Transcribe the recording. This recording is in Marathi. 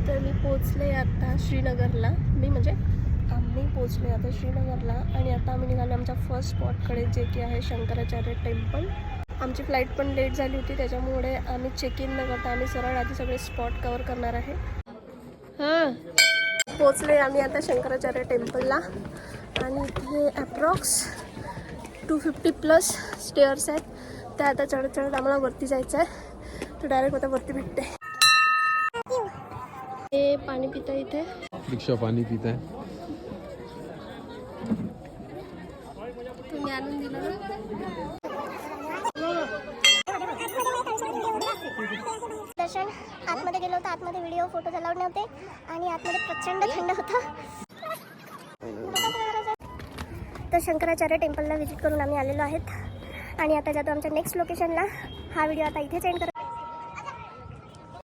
तर मी पोचले आता श्रीनगरला. आम्ही पोचले आता श्रीनगरला आणि आता आम्ही निघालो आमच्या फर्स्ट स्पॉटकडे, जे की आहे शंकराचार्य टेम्पल. आमची फ्लाईट पण लेट झाली होती, त्याच्यामुळे आम्ही चेक इन न करता आम्ही सरळ आधी सगळे स्पॉट कवर करणार आहे. पोचले आम्ही आता शंकराचार्य टेम्पलला आणि इथे ॲप्रॉक्स 250+ स्टेअर्स आहेत. त्या आता चढत चढत आम्हाला वरती जायचं आहे. तर डायरेक्ट आता वरती भेटते. हे पाणी पिता इथे रिक्षा पाणी पित आहे. तुम्ही आणून दिलं ना. दर्शन आतमध्ये गेलो होतो. आतमध्ये व्हिडिओ फोटोज अलाउड नव्हते आणि आतमध्ये प्रचंड थंड होतं. तर शंकराचार्य टेम्पलला व्हिजिट करून आम्ही आलेलो आहेत आणि आता जातो आमच्या नेक्स्ट लोकेशनला. हा व्हिडिओ आता इथेच एंड करतो.